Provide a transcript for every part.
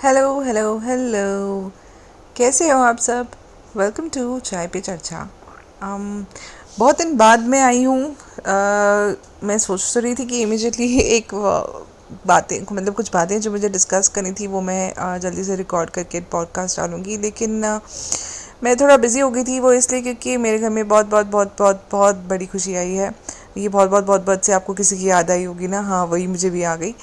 Hello hello hello. कैसे हो आप सब? वेलकम टू चाय पे चर्चा। बहुत दिन बाद मैं आई हूँ। मैं सोच तो रही थी कि इमिजिएटली एक बातें मतलब कुछ बातें जो मुझे डिस्कस करनी थी वो मैं जल्दी से रिकॉर्ड करके पॉडकास्ट डालूँगी, लेकिन मैं थोड़ा बिज़ी हो गई थी। वो इसलिए क्योंकि मेरे घर में बहुत बहुत बहुत बहुत बहुत बड़ी खुशी आई है। ये बहुत बहुत बहुत बहुत से आपको किसी की याद आई होगी ना? हाँ, वही मुझे भी आ गई।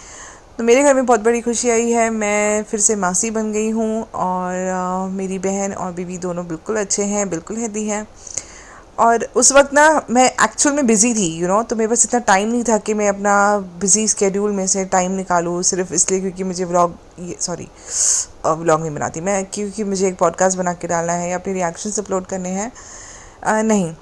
तो मेरे घर में बहुत बड़ी खुशी आई है। मैं फिर से मासी बन गई हूँ और मेरी बहन और बीवी दोनों बिल्कुल अच्छे हैं, बिल्कुल हेल्दी हैं। और उस वक्त ना मैं एक्चुअल में बिज़ी थी, तो मेरे पास इतना टाइम नहीं था कि मैं अपना बिज़ी स्केड्यूल में से टाइम निकालूँ सिर्फ इसलिए क्योंकि मुझे व्लॉग, ये सॉरी, व्लॉग नहीं बनाती मैं, क्योंकि मुझे एक पॉडकास्ट बना के डालना है या अपने रिएक्शंस अपलोड करने हैं। नहीं,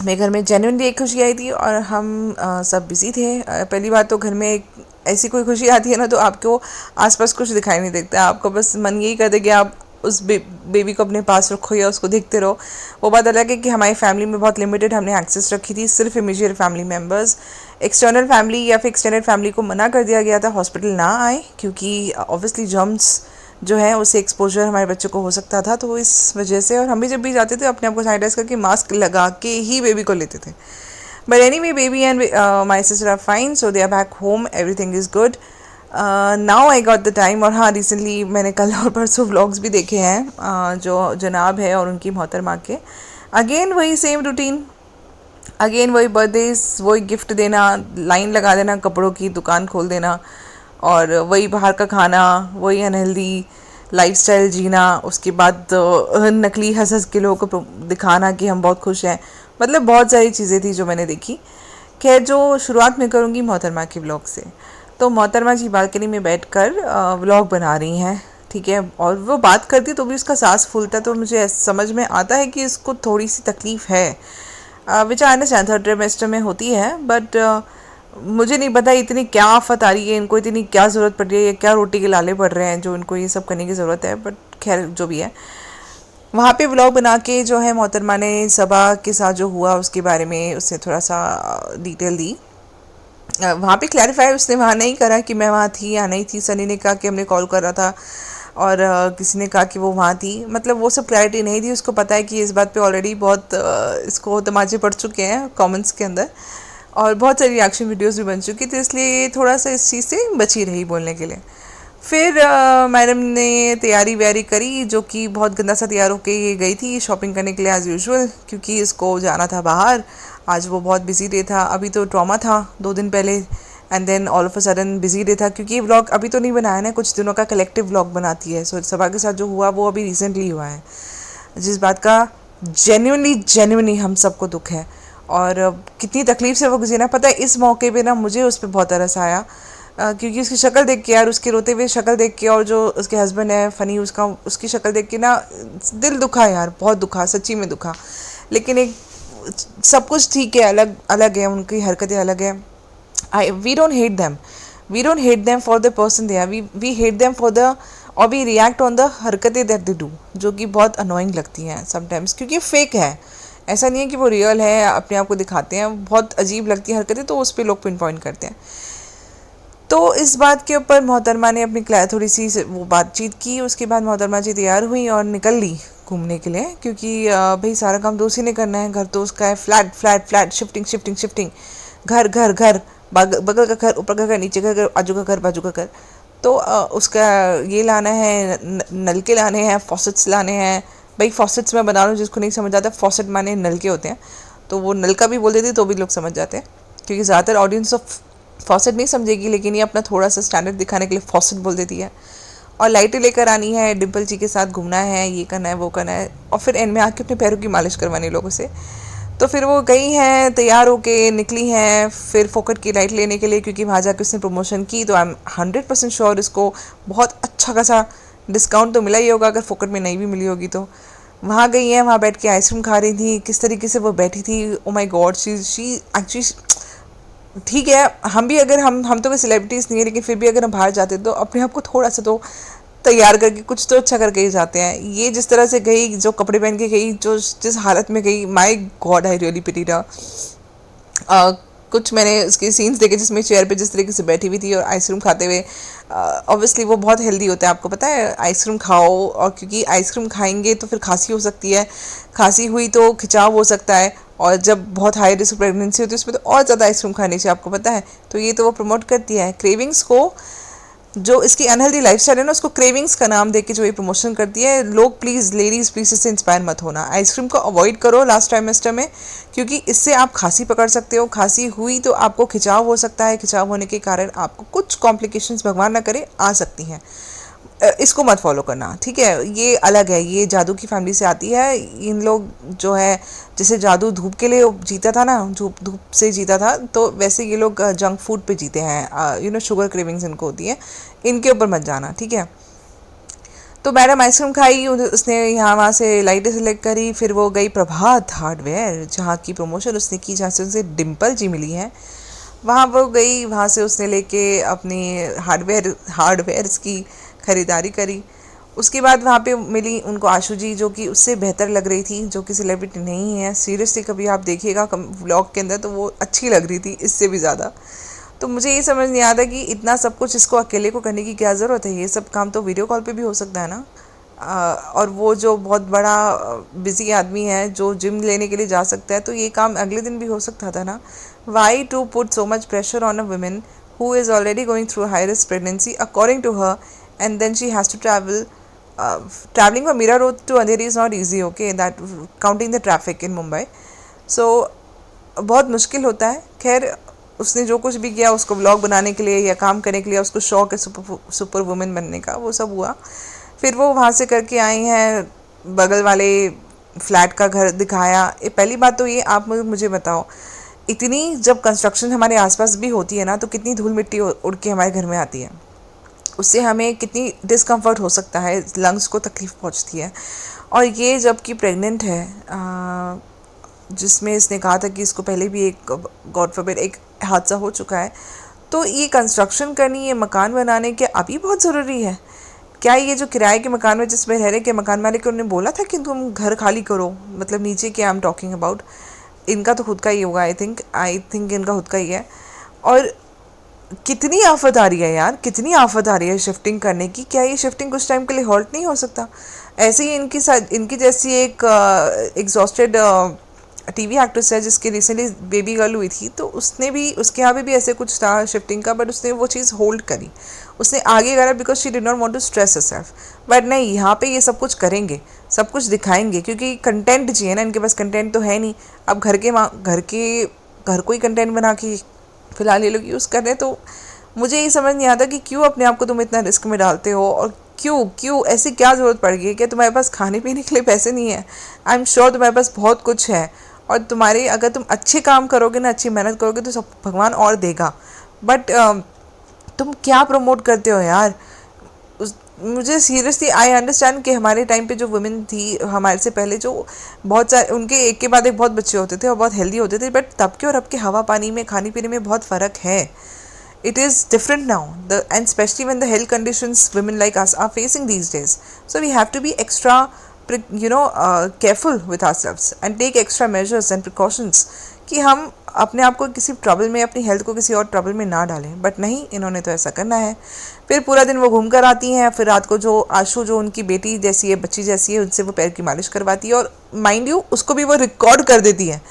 मेरे घर में जेन्युइनली एक खुशी आई थी और हम सब बिज़ी थे। पहली बात तो घर में एक ऐसी कोई खुशी आती है ना, तो आपको आसपास कुछ दिखाई नहीं देता। आपको बस मन यही करता है कि आप उस बेबी को अपने पास रखो या उसको देखते रहो। वो बात अलग है कि हमारी फैमिली में बहुत लिमिटेड हमने एक्सेस रखी थी, सिर्फ immediate family members. External family या फिर एक्सटेंडेड फैमिली को मना कर दिया गया था हॉस्पिटल ना आए, क्योंकि ऑब्वियसली जर्म्स जो है उससे एक्सपोजर हमारे बच्चों को हो सकता था। तो इस वजह से, और हम भी जब भी जाते थे अपने आप को सैनिटाइज करके मास्क लगा के ही बेबी को लेते थे। But anyway, baby and my sister are fine, so they are back home, everything is good. Now I got the time. और हाँ, रिसेंटली मैंने कल और परसों व्लॉग्स भी देखे हैं, जो जनाब है और उनकी मोहतरमा के। अगेन वही सेम रूटीन, अगेन वही बर्थडेज, वही गिफ्ट देना, लाइन लगा देना, कपड़ों की दुकान खोल देना, और वही बाहर का खाना, वही अनहेल्दी लाइफस्टाइल जीना। उसके बाद नकली हंस हंस के लोगों को दिखाना कि हम बहुत खुश हैं। मतलब बहुत सारी चीज़ें थी जो मैंने देखी। खैर, जो शुरुआत में करूँगी मोहतरमा के व्लॉग से। तो मोहतरमा जी बालकनी में बैठकर व्लॉग बना रही हैं, ठीक है। और वो बात करती तो भी उसका सांस फूलता, तो मुझे समझ में आता है कि इसको थोड़ी सी तकलीफ़ है, विच आई अंडरस्टैंड, थर्ड ट्रिमेस्टर में होती है। बट मुझे नहीं पता इतनी क्या आफत आ रही है इनको, इतनी क्या ज़रूरत पड़ रही है, या क्या रोटी के लाले पड़ रहे हैं जो इनको ये सब करने की ज़रूरत है। बट खैर, जो भी है, वहाँ पे व्लॉग बना के जो है मोहतरमा ने सबा के साथ जो हुआ उसके बारे में उससे थोड़ा सा डिटेल दी। वहाँ पे क्लैरिफाई उसने वहाँ नहीं करा कि मैं वहाँ थी या नहीं थी। सनी ने कहा कि हमने कॉल कर रहा था, और किसी ने कहा कि वो वहाँ थी। मतलब वो सब क्लैरिटी नहीं थी। उसको पता है कि इस बात पे ऑलरेडी बहुत इसको तमाचे पड़ चुके हैं कमेंट्स के अंदर, और बहुत सारी रिएक्शन वीडियोस भी बन चुकी थी, इसलिए ये थोड़ा सा इस चीज़ से बची रही बोलने के लिए। फिर मैडम ने तैयारी व्यारी करी, जो कि बहुत गंदा सा तैयार होके ये गई थी शॉपिंग करने के लिए एज़ यूजुअल, क्योंकि इसको जाना था बाहर। आज वो बहुत बिजी डे था। अभी तो ट्रॉमा था 2 दिन पहले, and then all of a sudden busy day था, क्योंकि ये व्लॉग अभी तो नहीं बनाया ना, कुछ दिनों का कलेक्टिव व्लॉग बनाती है। सो सबा के साथ जो हुआ वो अभी रिसेंटली हुआ है, जिस बात का जेन्युइनली जेन्युइनली हम सबको दुख है। और कितनी तकलीफ से वो गुजरा, पता है। इस मौके पे ना मुझे उस पर बहुत तरस आया, क्योंकि उसकी शक्ल देख के यार, उसकी रोते हुए शक्ल देख के, और जो उसके हस्बैंड है फ़नी, उसकी शक्ल देख के ना दिल दुखा यार, बहुत दुखा, सच्ची में दुखा। लेकिन एक सब कुछ ठीक है, अलग अलग है, उनकी हरकतें अलग है। I we don't hate them, we don't hate them for the person they are, we hate them for the, और वी रिएक्ट ऑन द हरकतें दैट दे डू, जो कि बहुत अनोइंग लगती हैं समटाइम्स, क्योंकि फेक है। ऐसा नहीं है कि वो रियल है, अपने आप को दिखाते हैं। बहुत अजीब लगती है हरकतें, तो उस पर लोग पिन पॉइंट करते हैं। तो इस बात के ऊपर मोहतरमा ने अपनी थोड़ी सी वो बातचीत की। उसके बाद मोहतरमा जी तैयार हुई और निकल ली घूमने के लिए, क्योंकि भाई सारा काम तो उसी ने करना है। घर तो उसका है, flat flat flat, shifting shifting shifting, घर घर घर, बगल का घर, ऊपर का घर, नीचे का घर, आजू का घर, बाजू का घर। तो उसका ये लाना है, नल के लाने हैं, फॉसेट्स लाने हैं। भाई फॉसेट्स मैं बना रहा हूँ, जिसको नहीं समझ आता, फॉसेट माने नल के होते हैं, तो वो नल का भी बोल देती तो भी लोग समझ जाते हैं, क्योंकि ज़्यादातर ऑडियंस ऑफ फॉसेट नहीं समझेगी, लेकिन ये अपना थोड़ा सा स्टैंडर्ड दिखाने के लिए फॉसेट बोल देती है। और लाइटें लेकर आनी है, डिम्पल जी के साथ घूमना है, ये करना है, वो करना है, और फिर एंड में आके अपने पैरों की मालिश करवानी लोगों से। तो फिर वो गई हैं, तैयार होके निकली हैं, फिर फोकट की लाइट लेने के लिए, क्योंकि वहाँ जाकर उसने प्रमोशन की। तो आई एम 100% श्योर इसको बहुत अच्छा खासा डिस्काउंट तो मिला ही होगा, अगर फोकट में नहीं भी मिली होगी तो। वहाँ गई हैं, वहाँ बैठ के आइसक्रीम खा रही थी। किस तरीके से वो बैठी थी, ओ माय गॉड, शी एक्चुअली, ठीक है, हम भी अगर हम तो कोई सेलिब्रिटीज़ नहीं है, लेकिन फिर भी अगर हम बाहर जाते तो अपने आप को थोड़ा सा तो तैयार करके कुछ तो अच्छा करके ही जाते हैं। ये जिस तरह से गई, जो कपड़े पहन के गई, जो जिस हालत में गई, माय गॉड, आई रियली पिटी रहा। कुछ मैंने उसके सीन्स देखे जिसमें चेयर पे जिस तरीके से बैठी हुई थी और आइसक्रीम खाते हुए ऑब्वियसली वो बहुत हेल्दी होता है, आपको पता है। आइसक्रीम खाओ, और क्योंकि आइसक्रीम खाएंगे तो फिर खांसी हो सकती है, खांसी हुई तो खिंचाव हो सकता है, और जब बहुत हाई रिस्क प्रेगनेंसी होती है उसमें तो और ज़्यादा आइसक्रीम खानी चाहिए, आपको पता है। तो ये तो वो प्रमोट करती है क्रेविंग्स को। जो इसकी अनहेल्दी लाइफस्टाइल है ना, उसको क्रेविंग्स का नाम देके जो ये प्रमोशन करती है। लोग प्लीज़, लेडीज़ प्लीज़ इससे इंस्पायर मत होना, आइसक्रीम को अवॉइड करो लास्ट ट्राइमेस्टर में, क्योंकि इससे आप खांसी पकड़ सकते हो। खांसी हुई तो आपको खिंचाव हो सकता है, खिंचाव होने के कारण आपको कुछ कॉम्प्लिकेशंस, भगवान ना करे, आ सकती हैं। इसको मत फॉलो करना, ठीक है। ये अलग है, ये जादू की फैमिली से आती है। इन लोग जो है, जैसे जादू धूप के लिए जीता था ना, धूप धूप से जीता था, तो वैसे ये लोग जंक फूड पे जीते हैं। शुगर क्रेविंग्स इनको होती है, इनके ऊपर मत जाना, ठीक है। तो मैडम आइसक्रीम खाई, उसने यहाँ वहाँ से लाइटें सेलेक्ट करी, फिर वो गई प्रभात हार्डवेयर, जहाँ की प्रमोशन उसने की, जहाँ से उसे डिम्पल जी मिली है। वहाँ वो गई, वहाँ से उसने लेके अपनी हार्डवेयर्स की ख़रीदारी करी। उसके बाद वहाँ पे मिली उनको आशु जी, जो कि उससे बेहतर लग रही थी, जो कि सेलिब्रिटी नहीं है। सीरियसली कभी आप देखिएगा व्लॉग के अंदर, तो वो अच्छी लग रही थी इससे भी ज़्यादा। तो मुझे ये समझ नहीं आता कि इतना सब कुछ इसको अकेले को करने की क्या ज़रूरत है। ये सब काम तो वीडियो कॉल पे भी हो सकता है ना। और वो जो बहुत बड़ा बिजी आदमी है, जो जिम लेने के लिए जा सकता है, तो ये काम अगले दिन भी हो सकता था ना। Why to put so much pressure on a women who is already going through a high risk pregnancy according to her, and then she has to traveling from Mira Road to Andheri is not easy, okay, that counting the traffic in Mumbai. So बहुत मुश्किल होता है। खैर, उसने जो कुछ भी किया उसको व्लॉग बनाने के लिए या काम करने के लिए, उसको शौक है सुपर वुमेन बनने का, वो सब हुआ। फिर वो वहाँ से करके आई हैं, बगल वाले फ्लैट का घर दिखाया। पहली बात तो ये, आप मुझे बताओ, इतनी जब कंस्ट्रक्शन हमारे आसपास भी होती है ना, तो कितनी धूल मिट्टी उड़ के हमारे घर में आती है, उससे हमें कितनी डिस्कम्फर्ट हो सकता है, लंग्स को तकलीफ़ पहुंचती है। और ये जबकि प्रेग्नेंट है, जिसमें इसने कहा था कि इसको पहले भी एक, गॉड फॉरबिड, एक हादसा हो चुका है। तो ये कंस्ट्रक्शन करनी, ये मकान बनाने के अभी बहुत ज़रूरी है क्या? ये जो किराए के मकान में जिसमें रह रहे के मकान मालिक को उन्होंने बोला था कि तुम घर खाली करो, मतलब नीचे के, आई एम टॉकिंग अबाउट, इनका तो खुद का ही होगा, आई थिंक इनका खुद का ही है। और कितनी आफत आ रही है यार, कितनी आफत आ रही है शिफ्टिंग करने की। क्या ये शिफ्टिंग कुछ टाइम के लिए हॉल्ट नहीं हो सकता? ऐसे ही इनकी जैसी एक एग्जॉस्टेड टीवी एक्ट्रेस है, जिसकी रिसेंटली बेबी गर्ल हुई थी, तो उसने भी, उसके यहाँ भी ऐसे कुछ था शिफ्टिंग का, बट उसने वो चीज़ होल्ड करी, उसने आगे करा, because she did not want to stress herself। But नहीं, यहाँ पे ये सब कुछ करेंगे, सब कुछ दिखाएंगे, क्योंकि कंटेंट चाहिए ना, इनके पास कंटेंट तो है नहीं। अब घर को ही कंटेंट बना के फ़िलहाल ये लोग यूज़ कर रहे हैं। तो मुझे ये समझ नहीं आता कि क्यों अपने आप को तुम इतना रिस्क में डालते हो, और क्यों ऐसी क्या ज़रूरत पड़ गई है? क्या तुम्हारे पास खाने पीने के लिए पैसे नहीं है? आई एम श्योर तुम्हारे पास बहुत कुछ है, और तुम्हारे, अगर तुम अच्छे काम करोगे ना, अच्छी मेहनत करोगे, तो सब भगवान और देगा। बट तुम क्या प्रमोट करते हो यार? मुझे सीरियसली, आई अंडरस्टैंड कि हमारे टाइम पे जो वुमेन थी, हमारे से पहले जो बहुत सारे, उनके एक के बाद एक बहुत बच्चे होते थे और बहुत हेल्दी होते थे, बट तब के और अब के हवा पानी में, खाने पीने में बहुत फ़र्क है। It is different now, and especially when the health conditions women like us are facing these days. So we have to be extra, careful with ourselves and take extra measures and precautions कि हम अपने आप को किसी trouble में, अपनी health को किसी और ट्रबल में ना डालें। बट नहीं, इन्होंने तो ऐसा करना है। फिर पूरा दिन वो घूम कर आती हैं, फिर रात को जो आशु, जो उनकी बेटी जैसी है, बच्ची जैसी है, उनसे वो पैर की मालिश करवाती है, और माइंड यू उसको भी वो रिकॉर्ड कर देती है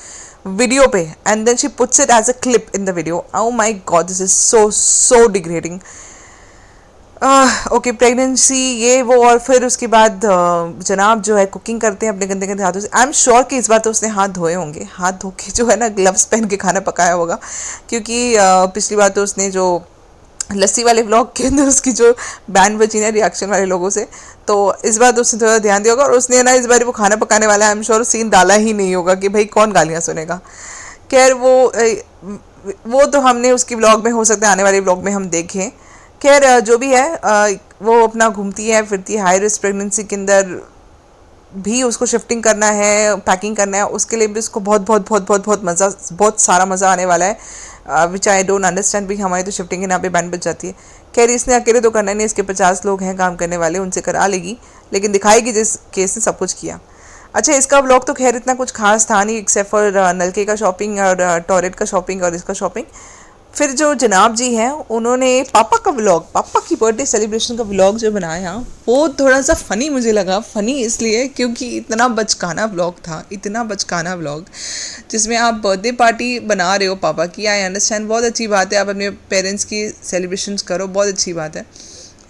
वीडियो पे, and then she puts it as a clip in the video. Oh my God, this is so degrading. Okay, pregnancy, ये वो, और फिर उसके बाद जनाब जो है कुकिंग करते हैं अपने गंदे गंदे हाथों से। आई एम श्योर कि इस बार तो उसने हाथ धोए होंगे, हाथ धो के जो है ना, ग्लव्स पहन के खाना पकाया होगा, क्योंकि पिछली बार तो उसने जो लस्सी वाले व्लॉग के अंदर उसकी जो बैंड बची ना रिएक्शन वाले लोगों से, तो इस बार तो उसने थोड़ा ध्यान दिया होगा, और उसने ना इस बार वो खाना पकाने वाला है, आई एम श्योर सीन डाला ही नहीं होगा कि भाई कौन गालियाँ सुनेगा। खैर, वो तो हमने उसकी व्लॉग में, हो सकता है आने वाले व्लॉग में हम देखें। खैर, जो भी है, वो अपना घूमती है फिरती है। हाई रिस्क प्रेगनेंसी के अंदर भी उसको शिफ्टिंग करना है, पैकिंग करना है, उसके लिए भी उसको बहुत सारा मज़ा आने वाला है, विच आई डोंट अंडरस्टैंड। भी हमारी तो शिफ्टिंग के नाम पे बैंड बच जाती है। खैर, इसने अकेले तो करना नहीं, इसके 50 लोग हैं काम करने वाले, उनसे करा लेगी, लेकिन दिखाएगी जिस केस ने सब कुछ किया। अच्छा, इसका व्लॉग तो खैर इतना कुछ खास था नहीं, एक्सेप्ट फॉर नलके का शॉपिंग और टॉयलेट का शॉपिंग और इसका शॉपिंग। फिर जो जनाब जी हैं उन्होंने पापा का व्लॉग, पापा की बर्थडे सेलिब्रेशन का व्लॉग जो बनाया वो थोड़ा सा फ़नी मुझे लगा। फ़नी इसलिए क्योंकि इतना बचकाना व्लॉग था, इतना बचकाना व्लॉग जिसमें आप बर्थडे पार्टी बना रहे हो पापा की। आई अंडरस्टैंड, बहुत अच्छी बात है, आप अपने पेरेंट्स की सेलिब्रेशंस करो, बहुत अच्छी बात है,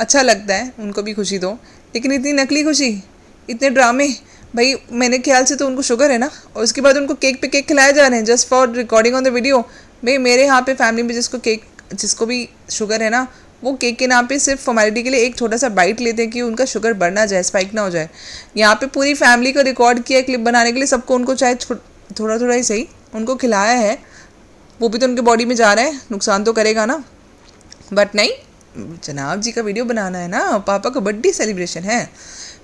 अच्छा लगता है, उनको भी खुशी दो। लेकिन इतनी नकली खुशी, इतने ड्रामे, भाई मेरे ख्याल से तो उनको शुगर है ना, और उसके बाद उनको केक पे केक खिलाए जा रहे हैं just for recording on the video. भाई मेरे यहाँ पे फैमिली में जिसको भी शुगर है ना, वो केक के नाम पे सिर्फ फॉर्मेलिटी के लिए एक छोटा सा बाइट लेते हैं कि उनका शुगर बढ़ ना जाए, स्पाइक ना हो जाए। यहाँ पे पूरी फैमिली को रिकॉर्ड किया क्लिप बनाने के लिए, सबको उनको चाहे थोड़ा थोड़ा ही सही उनको खिलाया है, वो भी तो उनके बॉडी में जा रहा है, नुकसान तो करेगा ना। बट नहीं, जनाब जी का वीडियो बनाना है ना, पापा का बर्थडे सेलिब्रेशन है।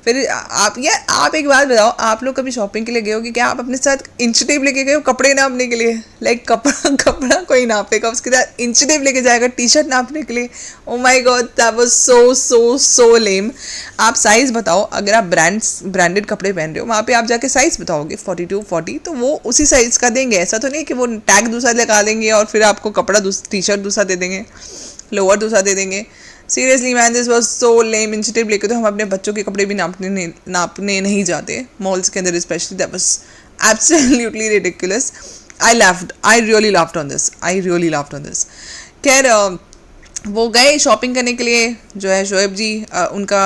फिर आप एक बात बताओ, आप लोग कभी शॉपिंग के लिए गए हो कि क्या आप अपने साथ इंच टेप लेके गए हो कपड़े नापने के लिए? लाइक कपड़ा कोई नापेगा, उसके साथ इंच टेप लेके जाएगा टी शर्ट नापने के लिए। Oh my god, that was so so so lame. आप साइज़ बताओ, अगर आप ब्रांडेड कपड़े पहन रहे हो, वहाँ पे आप जाके साइज़ बताओगे 42 40, तो वो उसी साइज़ का देंगे। ऐसा तो नहीं कि वो टैग दूसरा लगा देंगे और फिर आपको कपड़ा टी शर्ट दूसरा दे देंगे, लोअर दूसरा दे देंगे। Seriously man, this was so lame. Inch tape लेके तो हम अपने बच्चों के कपड़े भी नापने नहीं जाते मॉल्स के अंदर specially. That was absolutely ridiculous. I really laughed on this. खैर वो गए शॉपिंग करने के लिए, जो है शोएब जी उनका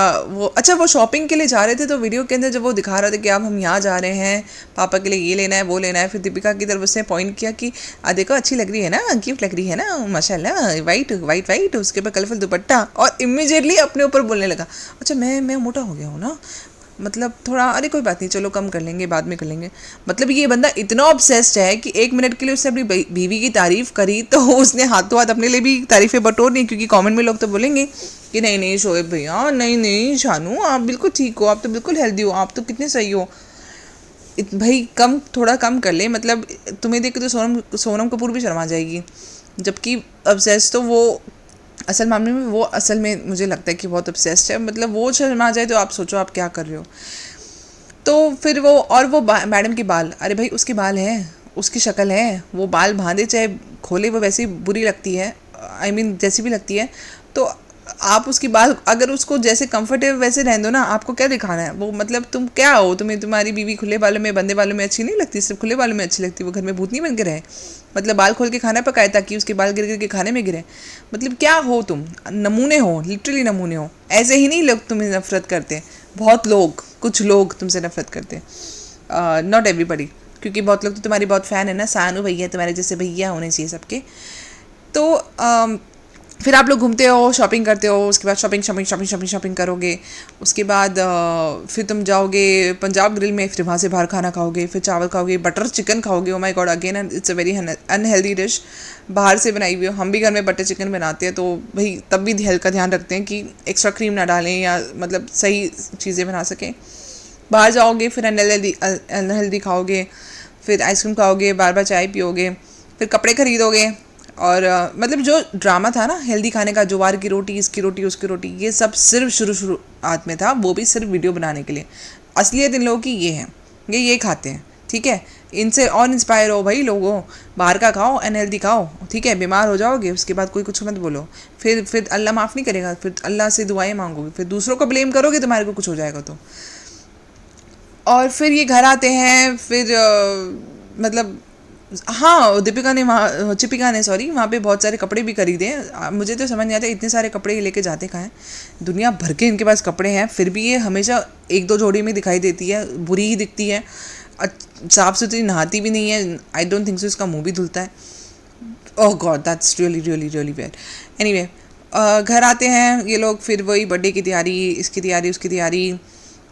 वो शॉपिंग के लिए जा रहे थे। तो वीडियो के अंदर जब वो दिखा रहे थे कि अब हम यहाँ जा रहे हैं, पापा के लिए ये लेना है वो लेना है, फिर दीपिका की तरफ उसने पॉइंट किया कि देखो अच्छी लग रही है ना, क्यूट लग रही है ना, माशाल्लाह, वाइट उसके ऊपर कलरफुल दुपट्टा, और इमीडिएटली अपने ऊपर बोलने लगा, अच्छा मैं मोटा हो गया हूँ ना, मतलब थोड़ा, अरे कोई बात नहीं, चलो कम कर लेंगे, बाद में कर लेंगे। मतलब ये बंदा इतना ऑब्सेस्ड है कि 1 मिनट के लिए उसने अपनी बीवी की तारीफ़ करी तो उसने हाथों हाथ अपने लिए भी तारीफ़ें बटोरनी, क्योंकि कमेंट में लोग तो बोलेंगे कि नहीं शोएब भैया, नहीं शानू, आप बिल्कुल ठीक हो, आप तो बिल्कुल हेल्दी हो, आप तो कितने सही हो। भाई थोड़ा कम कर ले, मतलब तुम्हें देख के तो सोनम कपूर भी शर्मा जाएगी, जबकि ऑब्सेस्ड तो वो असल मामले में, वो असल में मुझे लगता है कि बहुत ऑब्सेस्ड है। मतलब वो शर्मा जाए तो आप सोचो आप क्या कर रहे हो। तो फिर वो मैडम के बाल, अरे भाई उसके बाल हैं, उसकी शक्ल है, वो बाल बांधे चाहे खोले वो वैसी बुरी लगती है, आई मीन जैसी भी लगती है। तो आप उसकी बाल, अगर उसको जैसे कंफर्टेबल वैसे रहने दो ना, आपको क्या दिखाना है वो, मतलब तुम क्या हो, तुम्हारी बीवी खुले बालों में बंदे बालों में अच्छी नहीं लगती, सिर्फ खुले बालों में अच्छी लगती, वो घर में भूतनी बन के रहे, मतलब बाल खोल के खाना पकाए ताकि उसके बाल गिर गिर के खाने में गिरे। मतलब क्या हो तुम, नमूने हो, लिटरली नमूने हो। ऐसे ही नहीं लोग तुम्हें नफरत करते, बहुत लोग, कुछ लोग तुमसे नफरत करते, नॉट एवरीबडी, क्योंकि बहुत लोग तो तुम्हारी बहुत फ़ैन है ना, सानू भैया तुम्हारे जैसे भैया होने चाहिए सबके। तो फिर आप लोग घूमते हो, शॉपिंग करते हो, उसके बाद शॉपिंग करोगे, उसके बाद फिर तुम जाओगे पंजाब ग्रिल में, फिर वहाँ से बाहर खाना खाओगे, फिर चावल खाओगे, बटर चिकन खाओगे। ओ my God, again it's a very unhealthy dish, बाहर से बनाई हुई हो। हम भी घर में बटर चिकन बनाते हैं, तो भाई तब भी हेल्थ का ध्यान रखते हैं कि एक्स्ट्रा क्रीम ना डालें, या मतलब सही चीज़ें बना सकें। बाहर जाओगे, फिर अनहेल्दी खाओगे, फिर आइसक्रीम खाओगे, बार बार चाय पियोगे, फिर कपड़े खरीदोगे, और मतलब जो ड्रामा था ना हेल्दी खाने का, ज्वार की रोटी, इसकी रोटी, उसकी रोटी, ये सब सिर्फ शुरुआत में था, वो भी सिर्फ वीडियो बनाने के लिए। असलियत इन लोगों की ये है, ये खाते हैं, ठीक है। इनसे और इंस्पायर हो भाई लोगों, बाहर का खाओ, अनहेल्दी खाओ, ठीक है। बीमार हो जाओगे, उसके बाद कोई कुछ मत बोलो, फिर अल्लाह माफ़ नहीं करेगा, फिर अल्लाह से दुआएं मांगोगे, फिर दूसरों को ब्लेम करोगे तुम्हारे को कुछ हो जाएगा तो। और फिर ये घर आते हैं, फिर मतलब हाँ, चिपिका ने वहाँ पे बहुत सारे कपड़े भी खरीदे हैं। मुझे तो समझ नहीं आता इतने सारे कपड़े लेके जाते कहाँ हैं, दुनिया भर के इनके पास कपड़े हैं, फिर भी ये हमेशा 1-2 जोड़ी में दिखाई देती है, बुरी ही दिखती है, साफ सुथरी नहाती भी नहीं है। आई डोंट थिंक सो इसका मुंह भी धुलता है। Oh god, that's really really really bad. Anyway, घर आते हैं ये लोग, फिर वही बर्थडे की तैयारी, इसकी तैयारी, उसकी तैयारी,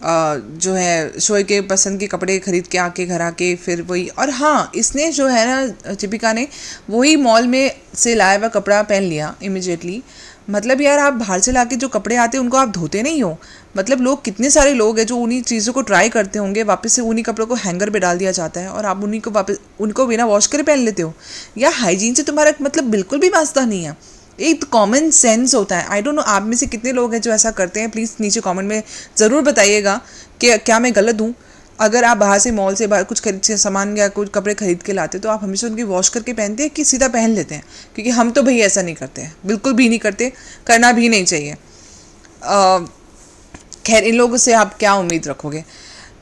जो है शोएब के पसंद के कपड़े खरीद के आके घर आके फिर वही। और हाँ, इसने जो है ना, चिपिका ने वही मॉल में से लाया हुआ कपड़ा पहन लिया इमिजिएटली। मतलब यार, आप बाहर से लाके जो कपड़े आते हैं उनको आप धोते नहीं हो। मतलब लोग, कितने सारे लोग हैं जो उन्हीं चीज़ों को ट्राई करते होंगे, वापस से उन्हीं कपड़ों को हैंगर पे डाल दिया जाता है और आप उन्हीं को वापस उनको बिना वॉश करे पहन लेते हो। या हाइजीन से तुम्हारा मतलब बिल्कुल भी वास्ता नहीं है, एक कॉमन सेंस होता है। आई डोंट नो आप में से कितने लोग हैं जो ऐसा करते हैं, प्लीज़ नीचे कमेंट में ज़रूर बताइएगा कि क्या मैं गलत हूँ। अगर आप बाहर से मॉल से बाहर कुछ खरीद से सामान या कुछ कपड़े खरीद के लाते तो आप हमेशा उनकी वॉश करके पहनते हैं कि सीधा पहन लेते हैं? क्योंकि हम तो भाई ऐसा नहीं करते हैं, बिल्कुल भी नहीं करते, करना भी नहीं चाहिए। खैर, इन लोगों से आप क्या उम्मीद रखोगे।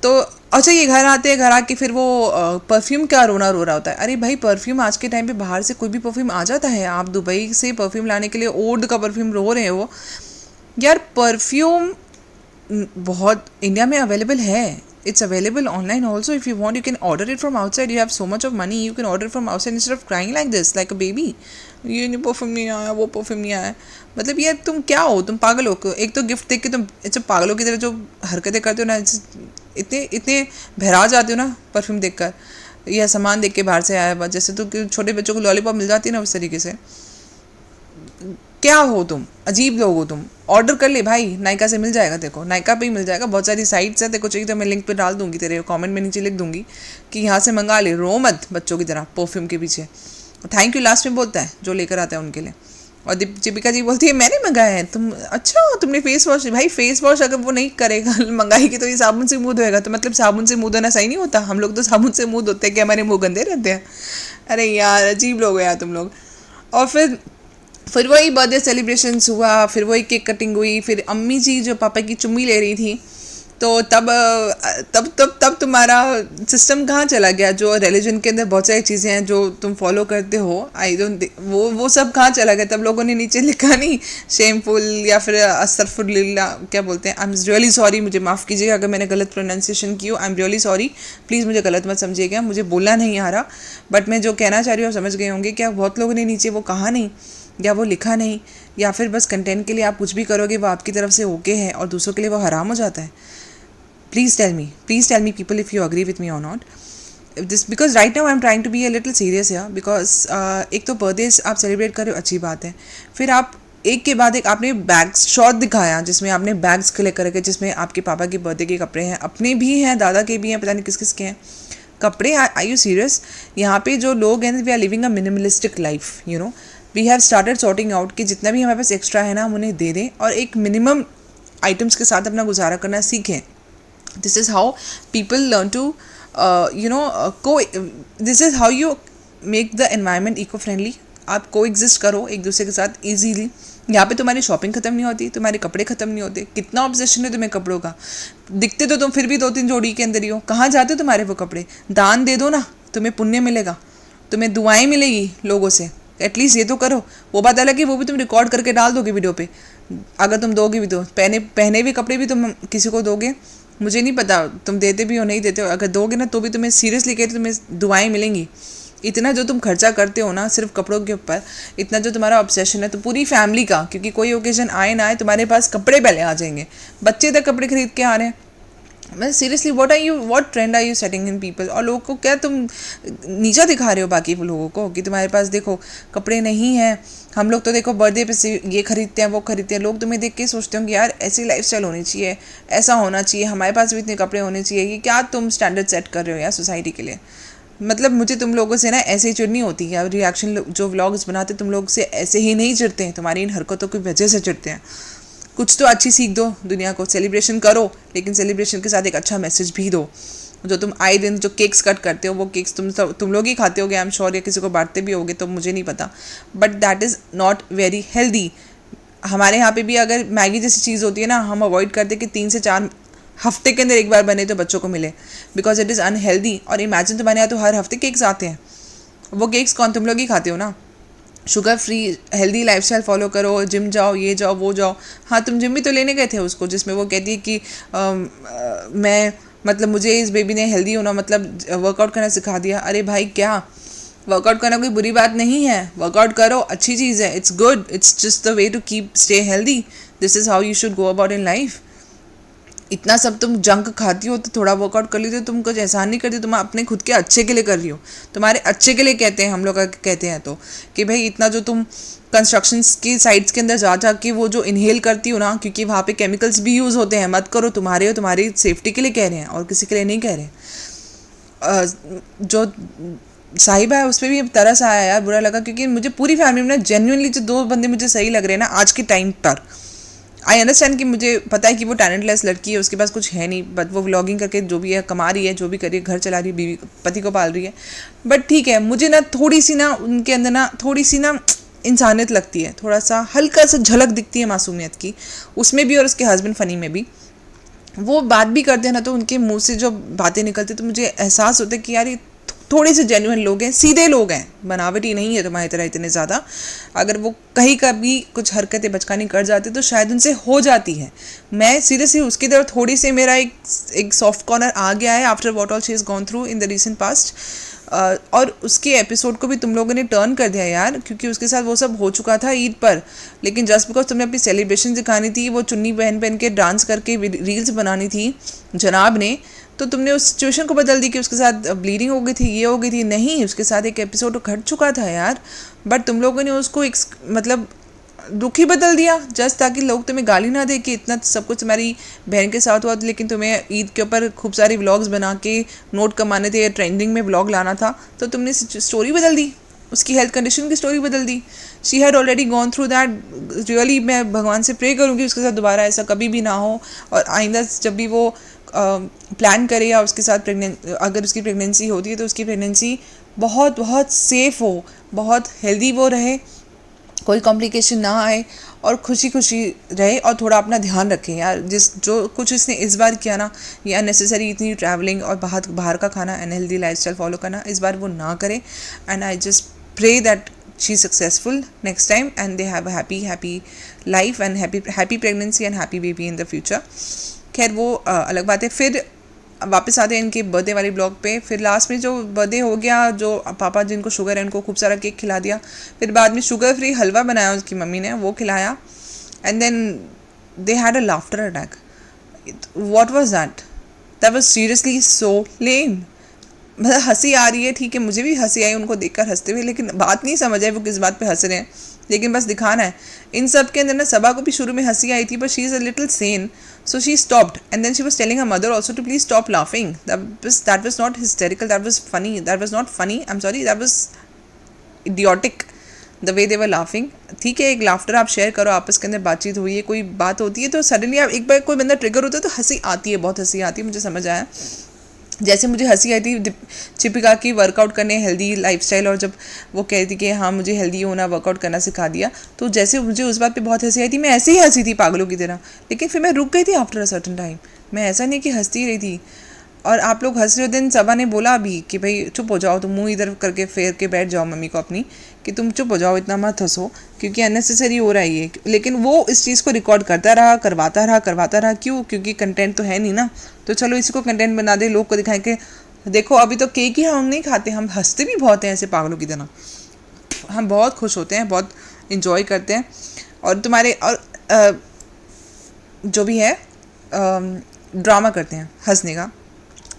तो अच्छा, ये घर आते हैं, घर आके फिर वो परफ्यूम क्या रोना रो रहा होता है। अरे भाई, परफ्यूम आज के टाइम पे बाहर से कोई भी परफ्यूम आ जाता है। आप दुबई से परफ्यूम लाने के लिए ओड का परफ्यूम रो रहे हो यार। परफ्यूम बहुत इंडिया में अवेलेबल है। It's available online also. If you want you can order it from outside. You have so much of money, you can order from outside instead of crying like this like a baby. ये नहीं perfume नहीं आया, वो perfume नहीं आया। मतलब यार तुम क्या हो, तुम पागल हो। एक तो गिफ्ट देख के तुम जब पागलों की तरह जो हरकतें करते हो ना, इतने इतने बहरा जाते हो ना परफ्यूम देखकर या सामान देख के बाहर से आया हुआ। जैसे तो छोटे बच्चों को लॉलीपॉप मिल जाती है ना, उस तरीके से। क्या हो तुम, अजीब लोग हो तुम। ऑर्डर कर ले भाई, नायका से मिल जाएगा। देखो नायका पे ही मिल जाएगा, बहुत सारी साइट्स है। देखो चाहिए तो मैं लिंक पे डाल दूंगी, तेरे कमेंट में नीचे लिख दूंगी कि यहाँ से मंगा ले। रो मत बच्चों की तरह परफ्यूम के पीछे। थैंक यू लास्ट में बोलता है जो लेकर आता है उनके लिए। और दीपिका जी बोलती है मैंने मंगाया है। तुम अच्छा, तुमने फेस वॉश। भाई फेस वॉश अगर वो नहीं करेगा मंगाएगी तो ये साबुन से मुँह धोएगा। तो मतलब साबुन से मुँह धोना सही नहीं होता? हम लोग तो साबुन से मुँह धोते हैं कि हमारे मुँह गंदे रहते हैं। अरे यार अजीब लोग हो यार तुम लोग। और फिर वही बर्थडे सेलिब्रेशंस हुआ, फिर वही केक कटिंग हुई, फिर अम्मी जी जो पापा की चुम्मी ले रही थी। तो तब तुम्हारा सिस्टम कहाँ चला गया? जो रिलीजन के अंदर बहुत सारी चीज़ें हैं जो तुम फॉलो करते हो, आई डोंट, वो सब कहाँ चला गया? तब लोगों ने नीचे लिखा नहीं शेमफुल या फिर अस्तगफुरुल्लाह, क्या बोलते हैं, आई एम रियली सॉरी, मुझे माफ़ कीजिएगा अगर मैंने गलत प्रोनाउंसिएशन की हो। I am really sorry, please मुझे गलत मत समझिएगा, मुझे बोलना नहीं आ रहा। बट मैं जो कहना चाह रही हूँ समझ गए होंगे। क्या बहुत लोगों ने नीचे वो कहा नहीं या वो लिखा नहीं, या फिर बस कंटेंट के लिए आप कुछ भी करोगे वो आपकी तरफ से ओके है और दूसरों के लिए वो हराम हो जाता है? Please tell me people if you agree with me और not this, because right now I am trying to be a little serious है। बिकॉज एक तो बर्थडेज आप सेलिब्रेट कर रहे हो, अच्छी बात है। फिर आप एक के बाद एक आपने बैग्स शॉट दिखाया जिसमें आपने बैग्स कलेक्ट करके, जिसमें आपके पापा के बर्थडे के कपड़े हैं, अपने भी हैं, दादा के भी हैं, पता नहीं किस किस के हैं कपड़े। Are you serious? यहाँ पे जो लोग हैं, we are living a minimalistic life, you know. We have started sorting out कि जितना भी हमारे पास एक्स्ट्रा है ना हम उन्हें दे दें और एक मिनिमम आइटम्स के साथ अपना गुजारा करना सीखें। This is how people learn to this is how you make the environment eco friendly. आप को एग्जिस्ट करो एक दूसरे के साथ ईजीली। यहाँ पे तुम्हारी शॉपिंग ख़त्म नहीं होती, तुम्हारे कपड़े ख़त्म नहीं होते। कितना ऑब्सेशन है तुम्हें कपड़ों का। दिखते तो तुम फिर भी 2-3 जोड़ी के अंदर ही हो। कहाँ जाते हो तुम्हारे वो कपड़े? दान दे दो ना, तुम्हें पुण्य मिलेगा, तुम्हें दुआएं मिलेगी लोगों से। एटलीस्ट ये तो करो। वो बात अलग है, वो भी तुम रिकॉर्ड करके डाल दोगे वीडियो पे, अगर तुम दोगे भी तो। पहने हुए कपड़े भी तुम किसी को दोगे, मुझे नहीं पता तुम देते भी हो नहीं देते हो। अगर दोगे ना तो भी तुम्हें सीरियसली कहते तुम्हें दुआएं मिलेंगी। इतना जो तुम खर्चा करते हो ना सिर्फ कपड़ों के ऊपर, इतना जो तुम्हारा ऑब्सेशन है, तो पूरी फैमिली का, क्योंकि कोई ओकेजन आए ना आए तुम्हारे पास कपड़े पहले आ जाएंगे। बच्चे तक कपड़े खरीद के आ रहे हैं। मैं seriously what trend are you setting in people? और लोगों को क्या तुम नीचा दिखा रहे हो बाकी लोगों को कि तुम्हारे पास देखो कपड़े नहीं हैं। हम लोग तो देखो बर्थडे पे से ये खरीदते हैं वो खरीदते हैं। लोग तुम्हें देख के सोचते होंगे यार ऐसी लाइफस्टाइल होनी चाहिए, ऐसा होना चाहिए, हमारे पास भी इतने कपड़े होने चाहिए। ये क्या तुम स्टैंडर्ड सेट कर रहे हो यार सोसाइटी के लिए? मतलब मुझे तुम लोगों से ना ऐसे ही चिढ़नी होती है। रिएक्शन जो व्लॉग्स बनाते तुम लोग से ऐसे ही नहीं चिढ़ते हैं, तुम्हारी इन हरकतों की वजह से चिढ़ते हैं। कुछ तो अच्छी सीख दो दुनिया को। सेलिब्रेशन करो लेकिन सेलिब्रेशन के साथ एक अच्छा मैसेज भी दो। जो तुम आए दिन जो केक्स कट करते हो वो केक्स तुम लोग ही खाते होगे, आई एम श्योर, या किसी को बांटते भी होगे तो मुझे नहीं पता, but that is not very healthy. हमारे यहाँ पे भी अगर मैगी जैसी चीज़ होती है ना, हम अवॉइड करते कि 3 से 4 हफ्ते के अंदर एक बार बने तो बच्चों को मिले, बिकॉज इट इज़ अनहेल्दी। और इमेजिन तुम्हारे यहाँ तो हर हफ्ते केक्स आते हैं, वो केक्स कौन, तुम लोग ही खाते हो ना। Sugar free healthy lifestyle follow करो, जिम जाओ, ये जाओ वो जाओ। हाँ तुम जिम भी तो लेने गए थे उसको, जिसमें वो कहती है कि मैं मतलब मुझे इस बेबी ने हेल्दी होना मतलब वर्कआउट करना सिखा दिया। अरे भाई क्या, वर्कआउट करना कोई बुरी बात नहीं है, वर्कआउट करो, अच्छी चीज़ है, it's good, it's just the way to keep stay healthy. This is how you should go about in life. इतना सब तुम जंक खाती हो तो थोड़ा वर्कआउट कर लेती हो, तुम कुछ एहसान नहीं करती, तुम अपने खुद के अच्छे के लिए कर रही हो, तुम्हारे अच्छे के लिए कहते हैं हम लोग कहते हैं तो, कि भाई इतना जो तुम कंस्ट्रक्शन की साइट्स के अंदर जा के वो जो इनहेल करती हो ना, क्योंकि वहाँ पे केमिकल्स भी यूज़ होते हैं, मत करो। तुम्हारे और तुम्हारी सेफ्टी के लिए कह रहे हैं और किसी के लिए नहीं कह रहे। जो साहिबा है उस पर भी तरस आया यार, बुरा लगा, क्योंकि मुझे पूरी फैमिली में जेन्युइनली जो 2 बंदे मुझे सही लग रहे हैं ना आज के टाइम पर, आई अंडरस्टैंड कि मुझे पता है कि वो टैलेंटलेस लड़की है, उसके पास कुछ है नहीं, बट वो व्लॉगिंग करके जो भी है कमा रही है, जो भी कर रही है, घर चला रही है, बीवी पति को पाल रही है। बट ठीक है, मुझे ना थोड़ी सी ना उनके अंदर ना थोड़ी सी ना इंसानियत लगती है, थोड़ा सा हल्का सा झलक दिखती है मासूमियत की उसमें भी, और उसके हस्बैंड फ़नी में भी। वो बात भी करते हैं ना तो उनके मुंह से जो बातें निकलती तो मुझे एहसास होता है कि यार ये थोड़े से जेन्युइन लोग हैं, सीधे लोग हैं, बनावटी नहीं है तुम्हारी तरह इतने ज़्यादा। अगर वो कहीं का भी कुछ हरकतें बचकानी कर जाते तो शायद उनसे हो जाती है। मैं सीरियसली उसकी तरफ थोड़ी सी मेरा एक सॉफ्ट कॉर्नर आ गया है after what all she is gone through in the recent past. और उसके एपिसोड को भी तुम लोगों ने टर्न कर दिया यार, क्योंकि उसके साथ वो सब हो चुका था ईद पर। लेकिन जस्ट बिकॉज तुमने अपनी सेलिब्रेशन दिखानी थी, वो चुन्नी पहन पहन के डांस करके रील्स बनानी थी जनाब ने, तो तुमने उस सिचुएशन को बदल दी कि उसके साथ ब्लीडिंग हो गई थी, ये हो गई थी। नहीं, उसके साथ एक एपिसोड घट चुका था यार, बट तुम लोगों ने उसको मतलब दुखी बदल दिया जस्ट ताकि लोग तुम्हें गाली ना दे कि इतना सब कुछ तुम्हारी बहन के साथ हुआ, लेकिन तुम्हें ईद के ऊपर खूब सारी व्लॉग्स बना के नोट कमाने थे, ट्रेंडिंग में व्लॉग लाना था, तो तुमने स्टोरी बदल दी, उसकी हेल्थ कंडीशन की स्टोरी बदल दी। She had already gone through that. Really मैं भगवान से प्रे करूँगी उसके साथ दोबारा ऐसा कभी भी ना हो, और आइंदा जब भी वो प्लान करे या उसके साथ अगर उसकी प्रेगनेंसी होती है तो उसकी प्रेगनेंसी बहुत बहुत सेफ़ हो, बहुत हेल्दी वो रहे, कोई कॉम्प्लिकेशन ना आए और खुशी खुशी रहे, और थोड़ा अपना ध्यान रखें यार। जो कुछ इसने इस बार किया ना, ये अननेसेसरी इतनी ट्रैवलिंग और बाहर का खाना, अनहेल्दी लाइफस्टाइल फॉलो करना, इस बार वो ना करे। And I just pray that she successful next time and they have a happy life and happy pregnancy and happy baby in the future. खैर वो अलग बात है। फिर वापस आते हैं इनके बर्थडे वाली ब्लॉग पे। फिर लास्ट में जो बर्थडे हो गया, जो पापा जिनको शुगर है उनको खूब सारा केक खिला दिया, फिर बाद में शुगर फ्री हलवा बनाया उसकी मम्मी ने, वो खिलाया, and then they had a laughter attack. What was that? That was seriously so lame. मतलब हंसी आ रही है, ठीक है, मुझे भी हंसी आई उनको देखकर हंसते हुए, लेकिन बात नहीं समझ आई वो किस बात पे हंस रहे हैं, लेकिन बस दिखाना है। इन सब के अंदर ना सबा को भी शुरू में हंसी आई थी, but she is a little Sen, so she stopped and then she was telling her mother also to please stop laughing. That was not hysterical, that was funny. That was not funny, I'm sorry, that was idiotic the way they were laughing. ठीक है, एक laughter आप share करो, आपस के अंदर बातचीत हुई है, कोई बात होती है तो सडनली आप एक बार कोई बंदा ट्रिगर होता है तो हंसी आती है, बहुत हंसी आती है, मुझे समझ आया। जैसे मुझे हंसी आई थी चिपिका की वर्कआउट करने, हेल्दी लाइफस्टाइल, और जब वो कह रही थी कि हाँ मुझे हेल्दी होना, वर्कआउट करना सिखा दिया, तो जैसे मुझे उस बात पे बहुत हंसी आई थी, मैं ऐसे ही हंसी थी पागलों की तरह, लेकिन फिर मैं रुक गई थी आफ्टर अ सर्टन टाइम। मैं ऐसा नहीं कि हंसती रही थी। और आप लोग हंस रहे हो, दिन सबा ने बोला अभी कि भाई चुप हो जाओ, तुम मुंह इधर करके फेर के बैठ जाओ मम्मी को अपनी, कि तुम चुप हो जाओ, इतना मत हंसो, क्योंकि अननेसेसरी हो रहा है ये। लेकिन वो इस चीज़ को रिकॉर्ड करता रहा, करवाता रहा। क्यों? क्योंकि कंटेंट तो है नहीं ना, तो चलो इसी को कंटेंट बना दे, लोग को दिखाएं कि देखो अभी तो केक ही हम नहीं खाते, हम हंसते भी बहुत हैं ऐसे पागलों की तरह, हम बहुत खुश होते हैं, बहुत इंजॉय करते हैं। और तुम्हारे और जो भी है ड्रामा करते हैं हंसने का,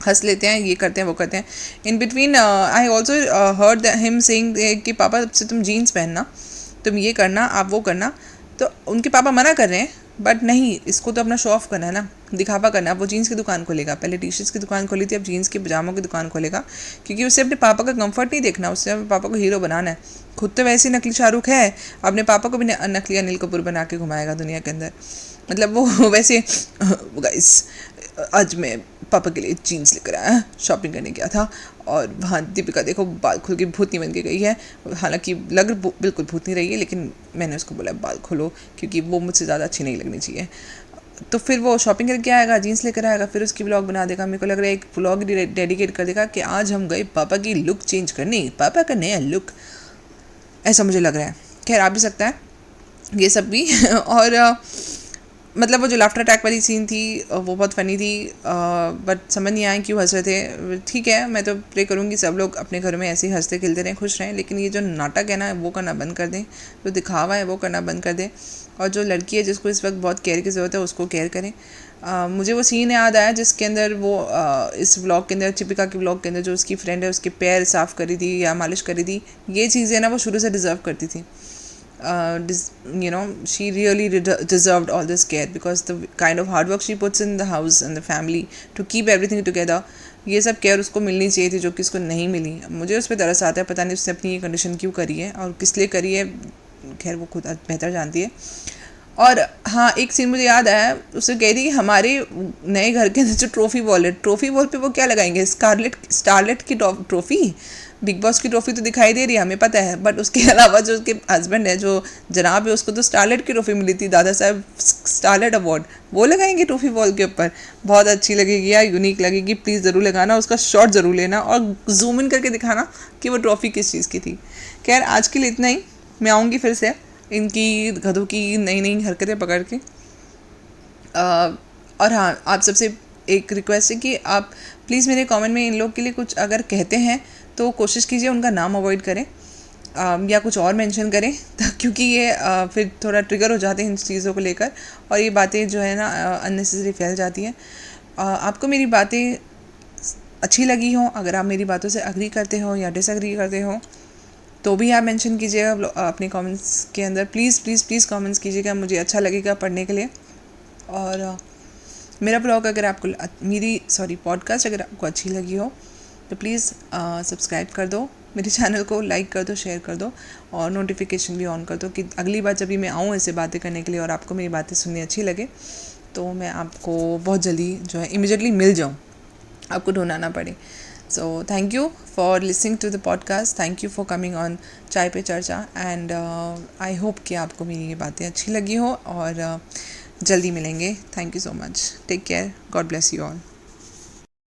हंस लेते हैं, ये करते हैं, वो करते हैं। In between I also heard him saying कि पापा से तुम जीन्स पहनना, तुम ये करना, आप वो करना, तो उनके पापा मना कर रहे हैं, बट नहीं, इसको तो अपना शो ऑफ करना है ना, दिखावा करना है। वो जीन्स की दुकान खोलेगा, पहले टी शर्ट्स की दुकान खोली थी, अब जीन्स के पजामों की दुकान खोलेगा, क्योंकि उससे अपने पापा का कंफर्ट नहीं देखना, उससे अपने पापा को हीरो बनाना है। खुद तो वैसे ही नकली शाहरुख है, अपने पापा को भी नकली अनिल कपूर बना के घुमाएगा दुनिया के अंदर। मतलब वो वैसे गाइस आज मैं पापा के लिए जीन्स लेकर आया, शॉपिंग करने गया था, और वहाँ दीपिका देखो बाल खोल के भूतनी बन के गई है, हालांकि बिल्कुल भूत नहीं रही है, लेकिन मैंने उसको बोला बाल खोलो, क्योंकि वो मुझसे ज़्यादा अच्छी नहीं लगनी चाहिए। तो फिर वो शॉपिंग करके आएगा, जीन्स लेकर आएगा, फिर उसकी व्लॉग बना देगा। मेरे को लग रहा है एक व्लॉग डेडिकेट कर देगा कि आज हम गए पापा की लुक चेंज करने, पापा का नया लुक, ऐसा मुझे लग रहा है। खैर आ भी सकता है ये सब भी। और मतलब वो जो लाफ्टर अटैक वाली सीन थी वो बहुत फ़नी थी, बट समझ नहीं आया क्यों हंस रहे थे। ठीक है, मैं तो प्रे करूँगी सब लोग अपने घर में ऐसे ही हंसते खेलते रहें, खुश रहें, लेकिन ये जो नाटक है ना वो करना बंद कर दें, जो दिखावा है वो करना बंद कर दें, और जो लड़की है जिसको इस वक्त बहुत केयर की ज़रूरत है उसको केयर करें। मुझे वो सीन याद आया जिसके अंदर वो इस व्लॉग के अंदर, चिपिका के व्लॉग के अंदर, जो उसकी फ्रेंड है उसके पैर साफ़ करी थी या मालिश करी थी, ये चीज़ें ना वो शुरू से डिज़र्व करती थी। She really deserved all this care, because the kind of hard work she puts in the house and the family to keep everything together, ये सब केयर उसको मिलनी चाहिए थी, जो कि उसको नहीं मिली। मुझे उस पर तरस आता है, पता नहीं उसने अपनी ये कंडीशन क्यों करी है और किस लिए करी है, खैर वो खुद बेहतर जानती है। और हाँ, एक सीन मुझे याद आया, उसे कह रही कि हमारे नए घर के अंदर जो ट्रॉफी वॉल पे वो क्या लगाएंगे, स्टारलेट की ट्रॉफी। बिग बॉस की ट्रॉफी तो दिखाई दे रही है, हमें पता है, बट उसके अलावा जो उसके हस्बैंड है, जो जनाब है, उसको तो स्टारलेट की ट्रॉफी मिली थी, दादा साहब स्टारलेट अवार्ड, वो लगाएंगे ट्रॉफी वॉल के ऊपर। बहुत अच्छी लगेगी यार, यूनिक लगेगी, प्लीज़ ज़रूर लगाना, उसका शॉट ज़रूर लेना और जूम इन करके दिखाना कि वो ट्रॉफी किस चीज़ की थी। खैर, आज के लिए इतना ही। मैं आऊँगी फिर से इनकी गधों की नई नई हरकतें पकड़ के। और हाँ, आप सबसे एक रिक्वेस्ट है कि आप प्लीज़ मेरे कमेंट में इन लोग के लिए कुछ अगर कहते हैं तो कोशिश कीजिए उनका नाम अवॉइड करें, या कुछ और मेंशन करें, क्योंकि ये फिर थोड़ा ट्रिगर हो जाते हैं इन चीज़ों को लेकर, और ये बातें जो है ना अननेसेसरी फैल जाती हैं। आपको मेरी बातें अच्छी लगी हों, अगर आप मेरी बातों से अग्री करते हो या डिसअग्री करते हो, तो भी आप मेंशन कीजिएगा अपने कमेंट्स के अंदर। प्लीज़ प्लीज़ प्लीज़ कमेंट्स कीजिएगा, मुझे अच्छा लगेगा पढ़ने के लिए। और मेरा ब्लॉग अगर आपको पॉडकास्ट अगर आपको अच्छी लगी हो तो प्लीज़ सब्सक्राइब कर दो, मेरे चैनल को लाइक कर दो, शेयर कर दो, और नोटिफिकेशन भी ऑन कर दो कि अगली बार जब भी मैं आऊँ ऐसे बातें करने के लिए और आपको मेरी बातें सुननी अच्छी लगे, तो मैं आपको बहुत जल्दी जो है इमीडिएटली मिल जाऊँ, आपको ढूंढना ना पड़े। So thank you for listening to the podcast, thank you for coming on Chai Pe चर्चा, एंड आई होप कि आपको मेरी ये बातें अच्छी लगी हो, और जल्दी मिलेंगे। Thank you so much, take care, God bless you all.